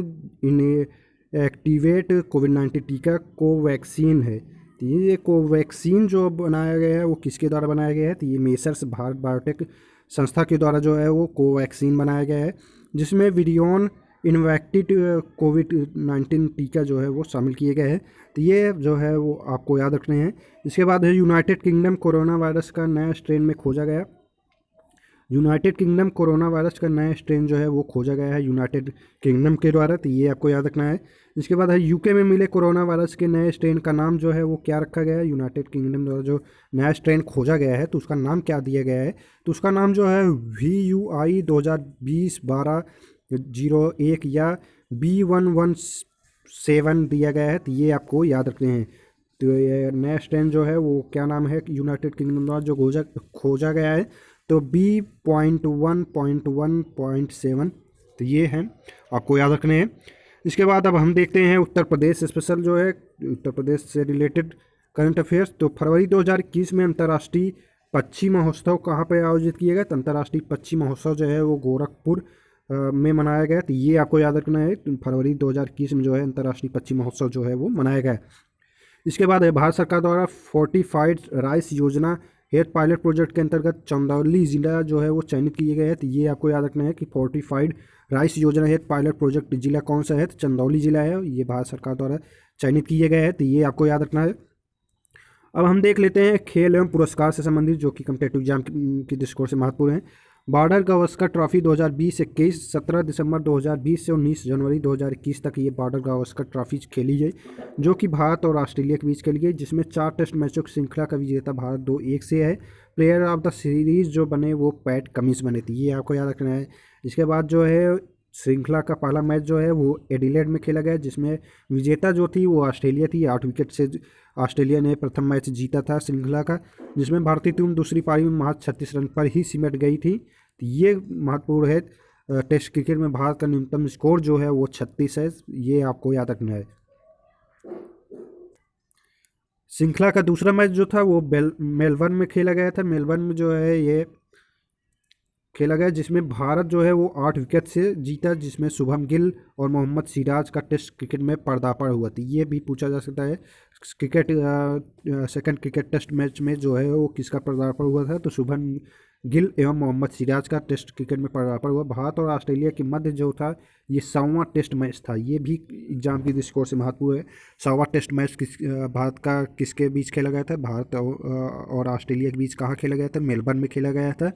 एक्टिवेट कोविड-19 टीका कोवैक्सीन है। तो ये कोवैक्सीन जो बनाया गया है वो किसके द्वारा बनाया गया है? तो ये मेसर्स भारत बायोटेक संस्था के द्वारा जो है वो कोवैक्सीन बनाया गया है, जिसमें विरियॉन इन्वेक्टिड कोविड-19 टीका जो है वो शामिल किए गए हैं। तो ये जो है वो आपको याद रखने हैं। इसके बाद है यूनाइटेड किंगडम कोरोना वायरस का नया स्ट्रेन में खोजा गया। यूनाइटेड किंगडम कोरोना वायरस का नया स्ट्रेन जो है वो खोजा गया है यूनाइटेड किंगडम के द्वारा। तो ये आपको याद रखना है। इसके बाद है यूके में मिले कोरोना वायरस के नए स्ट्रेन का नाम जो है वो क्या रखा गया है? यूनाइटेड किंगडम द्वारा जो नया स्ट्रेन खोजा गया है तो उसका नाम क्या दिया गया है? तो उसका नाम जो है VUI 2020-12-01 या B117 दिया गया है। तो ये आपको याद रखने हैं। तो ये नया स्ट्रेन जो है वो क्या नाम है यूनाइटेड किंगडम द्वारा जो खोजा गया है? तो B.1.1.7। तो ये हैं आपको याद रखने हैं। इसके बाद अब हम देखते हैं उत्तर प्रदेश स्पेशल जो है उत्तर प्रदेश से रिलेटेड करंट अफेयर्स। तो फरवरी 2021 में अंतर्राष्ट्रीय पक्षी महोत्सव कहाँ पर आयोजित किया गया? तो अंतर्राष्ट्रीय पक्षी महोत्सव जो है वो गोरखपुर में मनाया गया। तो ये आपको याद रखना है। फरवरी 2021 में जो है अंतर्राष्ट्रीय पक्षी महोत्सव जो है वो मनाया गया। इसके बाद है भारत सरकार द्वारा फोर्टिफाइड राइस योजना हेल्थ पायलट प्रोजेक्ट के अंतर्गत चंदौली जिला जो है वो चयनित किए गए हैं। तो ये आपको याद रखना है कि फोर्टिफाइड राइस योजना हेल्थ पायलट प्रोजेक्ट जिला कौन सा है? तो चंदौली जिला है। ये भारत सरकार द्वारा चयनित किए गए हैं। तो ये आपको याद रखना है। अब हम देख लेते हैं खेल एवं पुरस्कार से संबंधित जो कि कॉम्पिटिटिव एग्जाम की दृष्टिकोण से महत्वपूर्ण है। बॉर्डर गावस्कर ट्रॉफी 2020-21 17 दिसंबर 2020 से 19 जनवरी 2021 तक ये बॉर्डर गावस्कर ट्रॉफी खेली गई, जो कि भारत और ऑस्ट्रेलिया के बीच खेली गई, जिसमें 4 टेस्ट मैचों की श्रृंखला का विजेता भारत 2-1 से है। प्लेयर ऑफ द सीरीज जो बने वो पैट कमिंस बने थे। ये आपको याद रखना है। इसके बाद जो है श्रृंखला का पहला मैच जो है वो एडिलेड में खेला गया, जिसमें विजेता जो थी वो ऑस्ट्रेलिया थी। 8 विकेट से ऑस्ट्रेलिया ने प्रथम मैच जीता था श्रृंखला का, जिसमें भारतीय टीम दूसरी पारी में महज 36 रन पर ही सिमट गई थी। तो ये महत्वपूर्ण है। टेस्ट क्रिकेट में भारत का न्यूनतम स्कोर जो है वो 36 है। ये आपको याद रखना है। श्रृंखला का दूसरा मैच जो था वो मेलबर्न में खेला गया था। मेलबर्न में जो है ये खेला गया, जिसमें भारत जो है वो 8 विकेट से जीता, जिसमें शुभम गिल और मोहम्मद सिराज का टेस्ट क्रिकेट में पर्दापण हुआ था। ये भी पूछा जा सकता है सेकंड क्रिकेट टेस्ट मैच में जो है वो किसका पर्दापण हुआ था? तो शुभम गिल एवं मोहम्मद सिराज का टेस्ट क्रिकेट में पर्दापण हुआ। भारत और ऑस्ट्रेलिया के मध्य जो था ये 100वां टेस्ट मैच था। ये भी एग्जाम की दृष्टिकोण से महत्वपूर्ण है। 100वां टेस्ट मैच भारत का किसके बीच खेला गया था? भारत और ऑस्ट्रेलिया के बीच कहाँ खेला गया था? मेलबर्न में खेला गया था।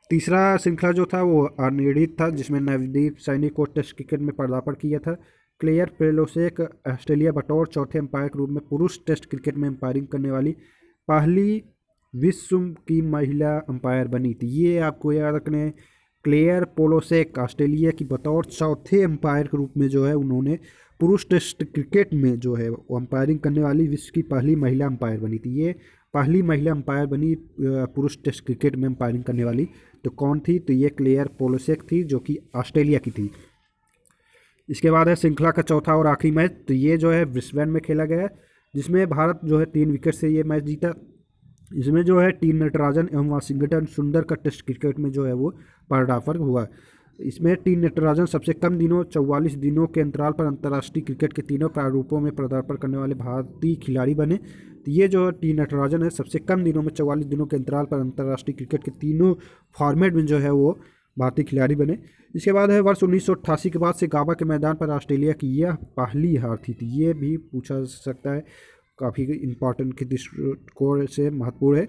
तीसरा श्रृंखला जो था वो अनिर्णित था, जिसमें नवदीप सैनी को टेस्ट क्रिकेट में पदार्पण किया था। क्लेयर पेलोसेक ऑस्ट्रेलिया बतौर चौथे अंपायर के रूप में पुरुष टेस्ट क्रिकेट में अंपायरिंग करने वाली पहली विश्व की महिला अंपायर बनी थी। ये आपको याद रखने, क्लेयर पोलोसेक ऑस्ट्रेलिया की बतौर चौथे अंपायर के रूप में जो है उन्होंने पुरुष टेस्ट क्रिकेट में जो है वो अंपायरिंग करने वाली विश्व की पहली महिला अंपायर बनी थी। ये पहली महिला अंपायर बनी पुरुष टेस्ट क्रिकेट में अंपायरिंग करने वाली। तो कौन थी? तो ये क्लेयर पोलोसेक थी, जो कि ऑस्ट्रेलिया की थी। इसके बाद है श्रृंखला का चौथा और आखिरी मैच। तो ये जो है ब्रिस्बेन में खेला गया, जिसमें भारत जो है 3 विकेट से ये मैच जीता। इसमें जो है टी नटराजन एवं वाशिंगटन सुंदर का टेस्ट क्रिकेट में जो है वो पदार्पण हुआ। इसमें टी नटराजन सबसे कम दिनों 44 दिनों के अंतराल पर अंतर्राष्ट्रीय क्रिकेट के तीनों प्रारूपों में पदार्पण करने वाले भारतीय खिलाड़ी बने। तो ये जो टी नटराजन है, सबसे कम दिनों में 44 दिनों के अंतराल पर अंतर्राष्ट्रीय क्रिकेट के तीनों फॉर्मेट में जो है वो भारतीय खिलाड़ी बने। इसके बाद है वर्ष 1988 के बाद से गाबा के मैदान पर ऑस्ट्रेलिया की यह पहली हार थी। ये भी पूछा जा सकता है, काफ़ी इंपॉर्टेंट के दृष्टिकोण से महत्वपूर्ण है।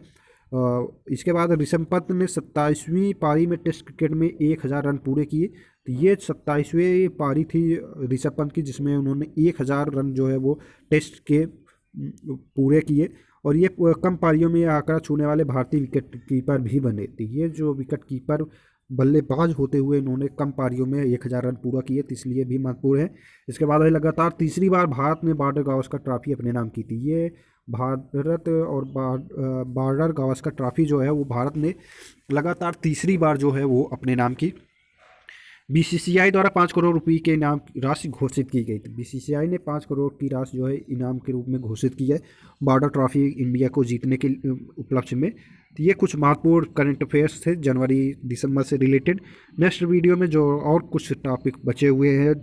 इसके बाद ऋषभ पंत ने 27वीं पारी में टेस्ट क्रिकेट में 1000 रन पूरे किए। तो ये 27वीं पारी थी ऋषभ पंत की, जिसमें उन्होंने 1000 रन जो है वो टेस्ट के पूरे किए। और ये कम पारियों में आंकड़ा छूने वाले भारतीय विकेट कीपर भी बने थे। ये जो विकेट कीपर बल्लेबाज होते हुए इन्होंने कम पारियों में 1000 रन पूरा किए, तो इसलिए भी महत्वपूर्ण है। इसके बाद लगातार तीसरी बार भारत ने बॉर्डर गावस्कर ट्रॉफी अपने नाम की थी। ये भारत और बॉर्डर गावस्कर ट्रॉफी जो है वो भारत ने लगातार तीसरी बार जो है वो अपने नाम की। बीसीसीआई द्वारा 5 करोड़ रुपये के इनाम राशि घोषित की गई थी। बीसीसीआई ने 5 करोड़ की राशि जो है इनाम के रूप में घोषित की है बॉर्डर ट्रॉफी इंडिया को जीतने के उपलक्ष्य में। तो ये कुछ महत्वपूर्ण करंट अफेयर्स थे जनवरी दिसंबर से रिलेटेड। नेक्स्ट वीडियो में जो और कुछ टॉपिक बचे हुए हैं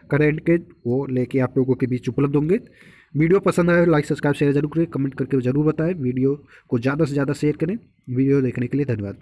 करंट के, वो लेके आप लोगों के बीच उपलब्ध होंगे। वीडियो पसंद आए लाइक सब्सक्राइब शेयर जरूर करें, कमेंट करके ज़रूर बताएं। वीडियो को ज़्यादा से ज़्यादा शेयर करें। वीडियो देखने के लिए धन्यवाद।